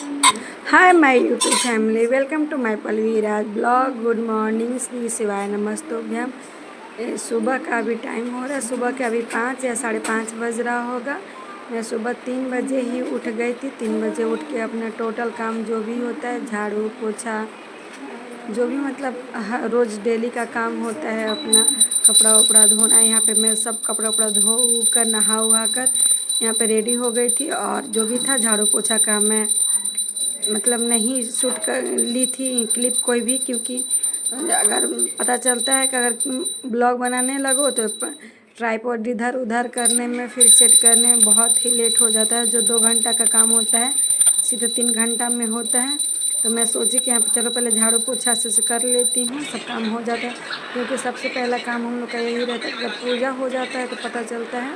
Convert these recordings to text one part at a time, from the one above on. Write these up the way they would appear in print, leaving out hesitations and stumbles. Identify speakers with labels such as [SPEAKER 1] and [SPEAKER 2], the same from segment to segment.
[SPEAKER 1] Hi my YouTube family, welcome to my Pallavi Raj blog. Good morning, श्री शिवाय नमस्तोभ्यम। सुबह का अभी टाइम हो रहा है, सुबह के अभी 5 या 5:30 बज रहा होगा। मैं सुबह 3 बजे ही उठ गई थी। 3 बजे उठ के अपना टोटल काम जो भी होता है, झाड़ू पोछा, जो भी मतलब रोज़ डेली का काम होता है, अपना कपड़ा वपड़ा धोना। यहाँ पे मैं सब कपड़ा वपड़ा धो कर नहा उहा कर यहाँ पे रेडी हो गई थी। और जो भी था झाड़ू पोछा का मैं मतलब नहीं शूट कर ली थी क्लिप कोई भी, क्योंकि अगर पता चलता है कि अगर ब्लॉग बनाने लगो तो ट्राइपॉड इधर उधर करने में, फिर सेट करने में बहुत ही लेट हो जाता है। जो 2 घंटा का काम होता है सीधे 3 घंटा में होता है। तो मैं सोची कि यहाँ पे चलो पहले झाड़ू पोछा से कर लेती हूँ, सब काम हो जाता है। क्योंकि सबसे पहला काम हम लोग का यही रहता है, जब पूजा हो जाता है तो पता चलता है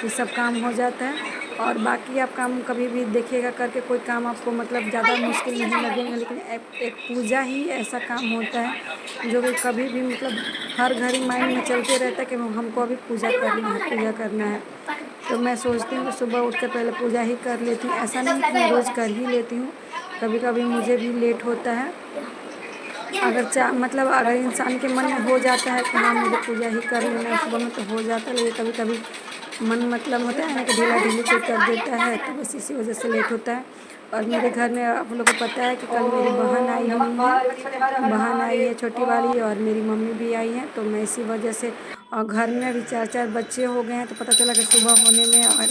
[SPEAKER 1] कि सब काम हो जाता है। और बाकी आप काम कभी भी देखिएगा करके, कोई काम आपको मतलब ज़्यादा मुश्किल नहीं लगेगा। लेकिन एक पूजा ही ऐसा काम होता है जो कि कभी भी मतलब हर घड़ी माइंड में चलते रहता है कि हमको अभी पूजा करना है, पूजा करना है। तो मैं सोचती हूँ सुबह उठ कर पहले पूजा ही कर लेती हूँ। ऐसा नहीं कि मैं रोज़ कर ही लेती हूँ, कभी कभी मुझे भी लेट होता है। मतलब अगर इंसान के मन में हो जाता है कि हाँ मुझे पूजा ही कर लेना है सुबह में, तो हो जाता है। लेकिन कभी कभी मन मतलब होता है ना कि ढीला ढीली कोई कर देता है, तो बस इसी वजह से लेट होता है। और मेरे घर में आप लोगों को पता है कि कल मेरी बहन आई हुई है, बहन आई है छोटी वाली, और मेरी मम्मी भी आई है। तो मैं इसी वजह से, और घर में अभी 4 बच्चे हो गए हैं, तो पता चला कि सुबह होने में और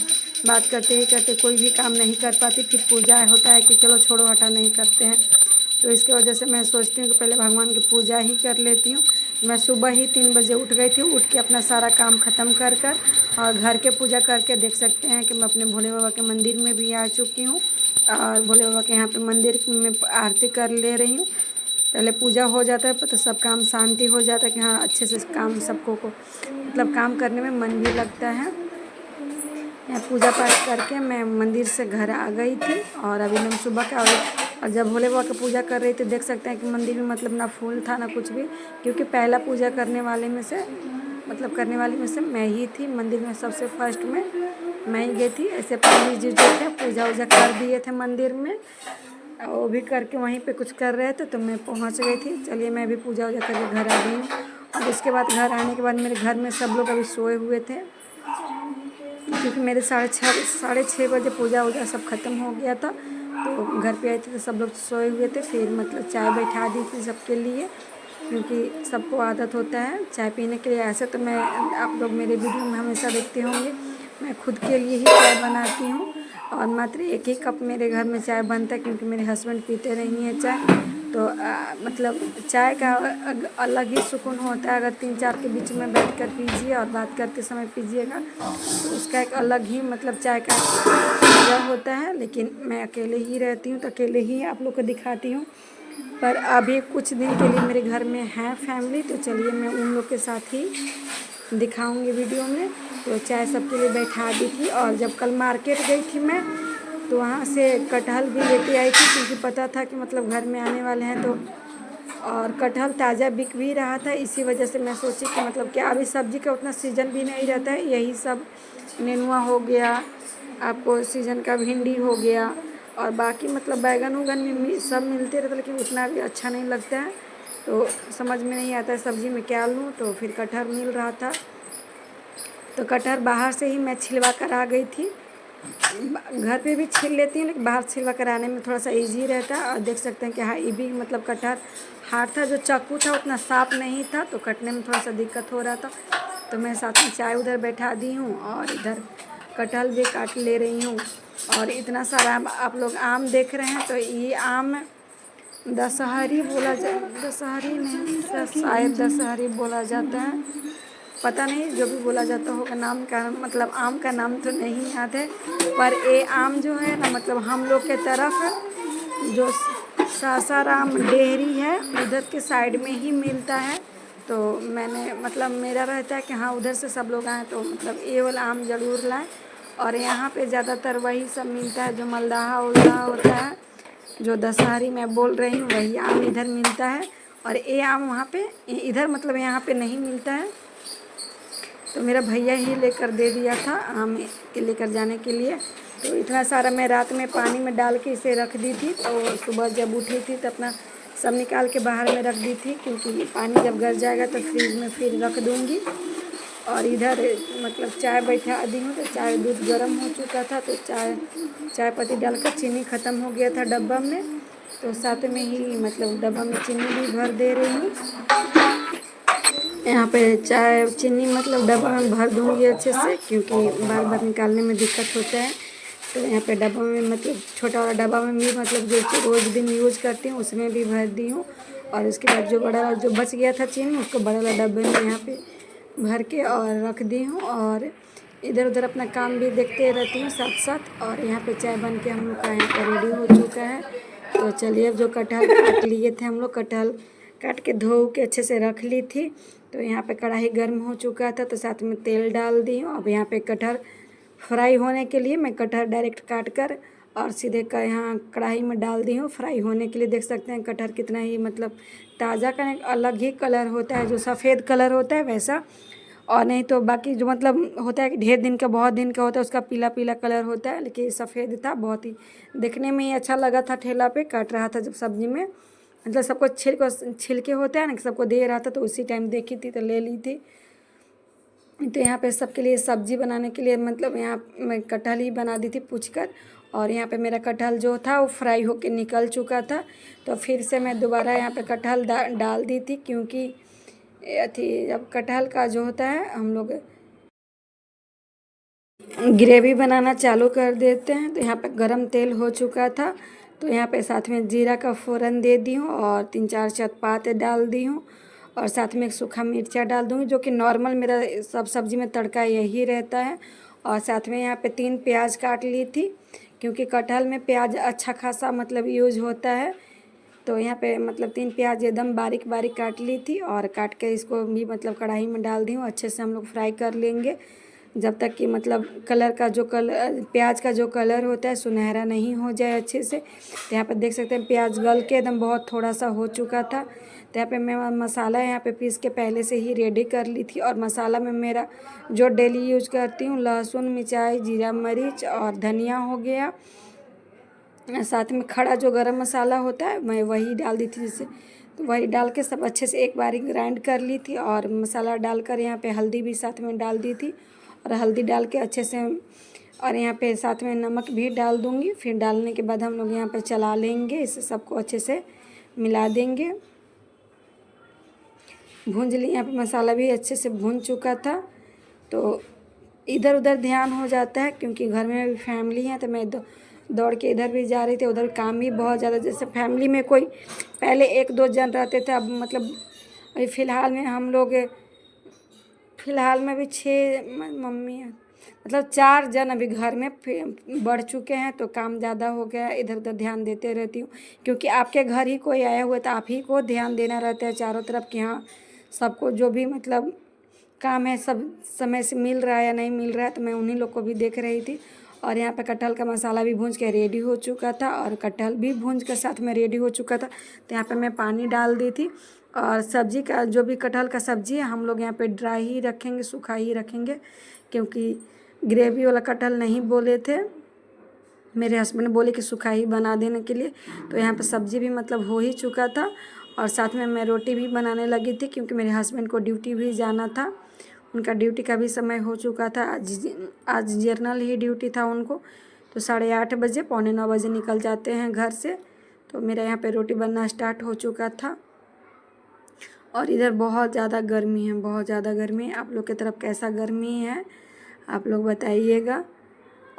[SPEAKER 1] बात करते ही करते कोई भी काम नहीं कर पाती। फिर पूजा होता है कि चलो छोड़ो हटा नहीं करते हैं। तो इसके वजह से मैं सोचती हूँ कि पहले भगवान की पूजा ही कर लेती हूँ। मैं सुबह ही 3 बजे उठ गई थी। उठ के अपना सारा काम ख़त्म कर और घर के पूजा करके देख सकते हैं कि मैं अपने भोले बाबा के मंदिर में भी आ चुकी हूँ। और भोले बाबा के यहाँ पे मंदिर में आरती कर ले रही हूँ। पहले पूजा हो जाता है तो सब काम शांति हो जाता है कि हाँ अच्छे से काम सबको को मतलब काम करने में मन भी लगता है। मैं पूजा पाठ करके मैं मंदिर से घर आ गई थी। और अभी मैं सुबह का, और जब भोले बाबा की पूजा कर रही थी देख सकते हैं कि मंदिर में मतलब ना फूल था ना कुछ भी, क्योंकि पहला पूजा करने वाले में से करने वाली में से मैं ही थी। मंदिर में सबसे फर्स्ट में मैं ही गई थी। ऐसे पंडित जी जो थे पूजा वूजा कर दिए थे मंदिर में, वो भी करके वहीं पे कुछ कर रहे थे, तो मैं पहुंच गई थी। चलिए मैं भी पूजा वूजा करके घर आ गई हूँ। और उसके बाद घर आने के बाद मेरे घर में सब लोग अभी सोए हुए थे, क्योंकि मेरे 6:30 बजे पूजा वूजा सब ख़त्म हो गया था। तो घर पे आई थी तो सब लोग सोए हुए थे। फिर मतलब चाय बैठा दी थी सबके लिए, क्योंकि सबको आदत होता है चाय पीने के लिए। ऐसे तो मैं, आप लोग मेरे वीडियो में हमेशा देखते होंगे, मैं खुद के लिए ही चाय बनाती हूँ। और मात्र 1 ही कप मेरे घर में चाय बनता है, क्योंकि मेरे हस्बैंड पीते नहीं हैं चाय। तो मतलब चाय का अलग ही सुकून होता है। अगर 3-4 के बीच में बैठ कर पीजिए और बात करते समय पीजिएगा तो उसका एक अलग ही मतलब चाय का मज़ा होता है। लेकिन मैं अकेले ही रहती हूँ तो अकेले ही आप लोग को दिखाती हूँ। पर अभी कुछ दिन के लिए मेरे घर में है फैमिली, तो चलिए मैं उन लोग के साथ ही दिखाऊंगी वीडियो में। तो चाय सबके लिए बैठा दी थी। और जब कल मार्केट गई थी मैं, तो वहाँ से कटहल भी लेके आई थी, क्योंकि पता था कि मतलब घर में आने वाले हैं। तो और कटहल ताज़ा बिक भी रहा था, इसी वजह से मैं सोची कि मतलब क्या अभी सब्ज़ी का उतना सीज़न भी नहीं रहता है। यही सब नेनुआ हो गया, आपको सीज़न का भिंडी हो गया, और बाकी मतलब बैगन उगन में सब मिलते रहते, लेकिन उतना भी अच्छा नहीं लगता है। तो समझ में नहीं आता है सब्ज़ी में क्या लूँ। तो फिर कटहल मिल रहा था, तो कटहल बाहर से ही मैं छिलवा कर आ गई थी। घर पे भी छील लेती हूँ, लेकिन बाहर छिलवा कर आने में थोड़ा सा इजी रहता है। और देख सकते हैं कि हाँ ये भी मतलब कटहल हार्ड था, जो चाकू था उतना साफ नहीं था, तो कटने में थोड़ा सा दिक्कत हो रहा था। तो मैं साथ में चाय उधर बैठा दी हूँ और इधर कटहल भी काट ले रही हूँ। और इतना सारा आप लोग आम देख रहे हैं, तो ये आम दशहरी बोला दशहरी नहीं, शायद दशहरी बोला जाता है, पता नहीं जो भी बोला जाता होगा। नाम का मतलब आम का नाम तो नहीं याद है। पर ये आम जो है ना, मतलब हम लोग के तरफ जो सासाराम डेहरी है उधर के साइड में ही मिलता है। तो मैंने मतलब मेरा रहता है कि हाँ उधर से सब लोग आए तो मतलब ये वाला आम ज़रूर लाएं। और यहाँ पे ज़्यादातर वही सब मिलता है जो मलदाहा उलदाहा होता है, जो दशहरी मैं बोल रही हूँ वही आम इधर मिलता है। और ये आम वहाँ पे इधर मतलब यहाँ पे नहीं मिलता है। तो मेरा भैया ही लेकर दे दिया था आम के लेकर जाने के लिए। तो इतना सारा मैं रात में पानी में डाल के इसे रख दी थी। तो सुबह जब उठी थी तो अपना सब निकाल के बाहर में रख दी थी, क्योंकि पानी जब गर जाएगा तो फ्रिज में फिर रख दूँगी। और इधर मतलब चाय बैठा दी हूँ, तो चाय दूध गर्म हो चुका था, तो चाय पत्ती डालकर चीनी ख़त्म हो गया था डब्बा में, तो साथ में ही मतलब डब्बा में चीनी भी भर दे रही हूँ। यहाँ पे चाय चीनी मतलब डब्बा में भर दूँगी अच्छे से, क्योंकि बार बार निकालने में दिक्कत होता है। तो यहाँ पे डब्बा में मतलब छोटा वाला डब्बा में भी मतलब जो रोज़ दिन यूज़ करती हूँ उसमें भी भर दी हूँ। और उसके बाद जो बड़ा जो बच गया था चीनी उसको बड़ा वाला डब्बे में यहाँ पे भर के और रख दी हूँ। और इधर उधर अपना काम भी देखते रहती हूँ साथ साथ। और यहाँ पे चाय बन के हम लोग का यहाँ पर रेडी हो चुका है। तो चलिए, अब जो कटहल काट लिए थे हम लोग, कटहल काट के धो के अच्छे से रख ली थी। तो यहाँ पे कढ़ाई गर्म हो चुका था, तो साथ में तेल डाल दी हूँ। अब यहाँ पे कटहल फ्राई होने के लिए मैं कटहल डायरेक्ट काट कर और सीधे का यहाँ कढ़ाई में डाल दी हूँ फ्राई होने के लिए। देख सकते हैं कटहल कितना ही मतलब ताज़ा का एक अलग ही कलर होता है, जो सफ़ेद कलर होता है वैसा, और नहीं तो बाकी जो मतलब होता है कि ढेर दिन का बहुत दिन का होता है उसका पीला पीला कलर होता है। लेकिन सफ़ेद था, बहुत ही देखने में ही अच्छा लगा था। ठेला पे काट रहा था जब सब्ज़ी में, मतलब सबको छिलके होता है ना, सबको दे रहा था, तो उसी टाइम देखी थी तो ले ली थी। तो यहाँ पे सबके लिए सब्ज़ी बनाने के लिए मतलब यहाँ मैं कटहल ही बना दी थी पूछ कर। और यहाँ पे मेरा कटहल जो था वो फ्राई होके निकल चुका था, तो फिर से मैं दोबारा यहाँ पे कटहल डाल दी थी, क्योंकि अथी जब कटहल का जो होता है हम लोग ग्रेवी बनाना चालू कर देते हैं। तो यहाँ पे गरम तेल हो चुका था, तो यहाँ पे साथ में जीरा का फ़ोरन दे दी हूँ और 3-4 तेज़पात डाल दी हूँ, और साथ में एक सूखा मिर्चा डाल दूँगी, जो कि नॉर्मल मेरा सब सब्ज़ी में तड़का यही रहता है। और साथ में यहाँ पे 3 प्याज काट ली थी, क्योंकि कटहल में प्याज अच्छा खासा मतलब यूज होता है। तो यहाँ पे मतलब 3 प्याज एकदम बारीक बारीक काट ली थी, और काट के इसको भी मतलब कढ़ाई में डाल दी हूँ। अच्छे से हम लोग फ्राई कर लेंगे जब तक कि मतलब कलर का जो कलर प्याज का जो कलर होता है सुनहरा नहीं हो जाए अच्छे से। तो यहाँ पे देख सकते हैं प्याज गल के एकदम बहुत थोड़ा सा हो चुका था। तो यहाँ पे मैं मसाला यहाँ पे पीस के पहले से ही रेडी कर ली थी। और मसाला में मेरा जो डेली यूज करती हूँ लहसुन, मिर्चाई, जीरा, मरीच और धनिया हो गया। साथ में खड़ा जो गरम मसाला होता है मैं वही डाल दी थी जिससे, तो वही डाल के सब अच्छे से एक बारी ग्राइंड कर ली थी। और मसाला डालकर यहाँ पे हल्दी भी साथ में डाल दी थी, और हल्दी डाल के अच्छे से, और यहाँ पे साथ में नमक भी डाल दूँगी। फिर डालने के बाद हम लोग यहाँ पे चला लेंगे, इसे सबको अच्छे से मिला देंगे। भूंज ली, यहाँ पे मसाला भी अच्छे से भून चुका था। तो इधर उधर ध्यान हो जाता है, क्योंकि घर में भी फैमिली है, तो मैं दौड़ के इधर भी जा रही थी, उधर काम भी बहुत ज़्यादा। जैसे फैमिली में कोई पहले 1-2 जन रहते थे, अब मतलब अभी फ़िलहाल में हम लोग फ़िलहाल में भी 6 मम्मी मतलब 4 जन अभी घर में बढ़ चुके हैं। तो काम ज़्यादा हो गया, इधर उधर ध्यान देते रहती हूँ, क्योंकि आपके घर ही कोई आया हुआ है तो आप ही को ध्यान देना रहता है चारों तरफ कि हाँ सबको जो भी मतलब काम है सब समय से मिल रहा है या नहीं मिल रहा है। तो मैं उन्हीं लोग को भी देख रही थी। और यहाँ पे कटहल का मसाला भी भूंज के रेडी हो चुका था, और कटहल भी भूंज के साथ में रेडी हो चुका था। तो यहाँ पे मैं पानी डाल दी थी। और सब्ज़ी का जो भी कटहल का सब्ज़ी है हम लोग यहाँ पे ड्राई ही रखेंगे, सूखा ही रखेंगे, क्योंकि ग्रेवी वाला कटहल नहीं बोले थे। मेरे हस्बैंड बोले कि सूखा ही बना देने के लिए। तो यहाँ पे सब्ज़ी भी मतलब हो ही चुका था, और साथ में मैं रोटी भी बनाने लगी थी, क्योंकि मेरे हस्बैंड को ड्यूटी भी जाना था। उनका ड्यूटी का भी समय हो चुका था, आज जर्नल ही ड्यूटी था उनको। तो 8:30 बजे 8:45 बजे निकल जाते हैं घर से। तो मेरा यहाँ पे रोटी बनना स्टार्ट हो चुका था। और इधर बहुत ज़्यादा गर्मी है, बहुत ज़्यादा गर्मी है। आप लोग की तरफ कैसा गर्मी है आप लोग बताइएगा।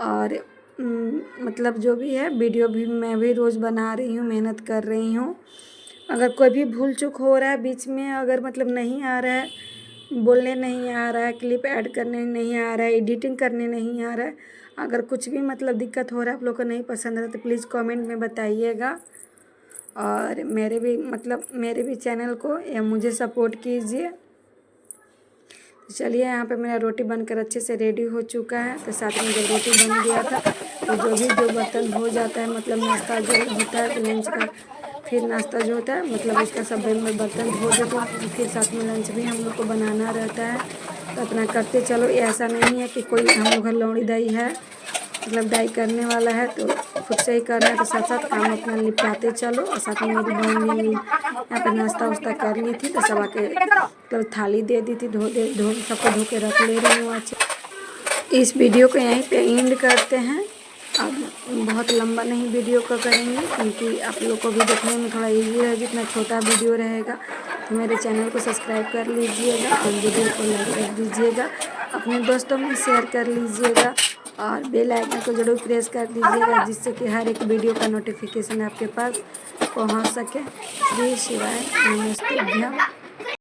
[SPEAKER 1] और मतलब जो भी है वीडियो भी मैं भी रोज़ बना रही हूँ, मेहनत कर रही हूँ। अगर कोई भी भूल चूक हो रहा है बीच में, अगर मतलब नहीं आ रहा है, बोलने नहीं आ रहा है, क्लिप ऐड करने नहीं आ रहा है, एडिटिंग करने नहीं आ रहा है, अगर कुछ भी मतलब दिक्कत हो रहा है आप लोग को नहीं पसंद है तो प्लीज़ कमेंट में बताइएगा। और मेरे भी चैनल को या मुझे सपोर्ट कीजिए। चलिए, यहाँ पे मेरा रोटी बनकर अच्छे से रेडी हो चुका है। तो साथ में जब रोटी बन गया था तो जो बर्तन हो जाता है मतलब नाश्ता जो होता है लंच का, फिर नाश्ता जो होता है मतलब उसका सब में बर्तन धो देते हैं, तो फिर साथ में लंच भी हम लोग को बनाना रहता है। तो अपना करते चलो, ऐसा नहीं है कि कोई हम लोग घर लौड़ी दई है मतलब डाई करने वाला है तो खुद से ही करना है, तो साथ साथ काम अपना निपटाते चलो। और साथ में मेरी बहन ने यहाँ पे नाश्ता वास्ता कर ली थी, तो सब आके मतलब थाली दे दी थी, धो सबको धो के रख ले रही हूँ आज। इस वीडियो को यहीं पे एंड करते हैं। अब बहुत लंबा नहीं वीडियो को करेंगे, क्योंकि आप लोग को भी देखने में थोड़ा इजी रहेगा। जितना छोटा वीडियो रहेगा तो मेरे चैनल को सब्सक्राइब कर लीजिएगा और वीडियो को लाइक कर दीजिएगा, अपने दोस्तों में शेयर कर लीजिएगा और बेल आइकन को ज़रूर प्रेस कर दीजिएगा, जिससे कि हर एक वीडियो का नोटिफिकेशन आपके पास पहुंच सके। श्री शिवाय नमस्ते।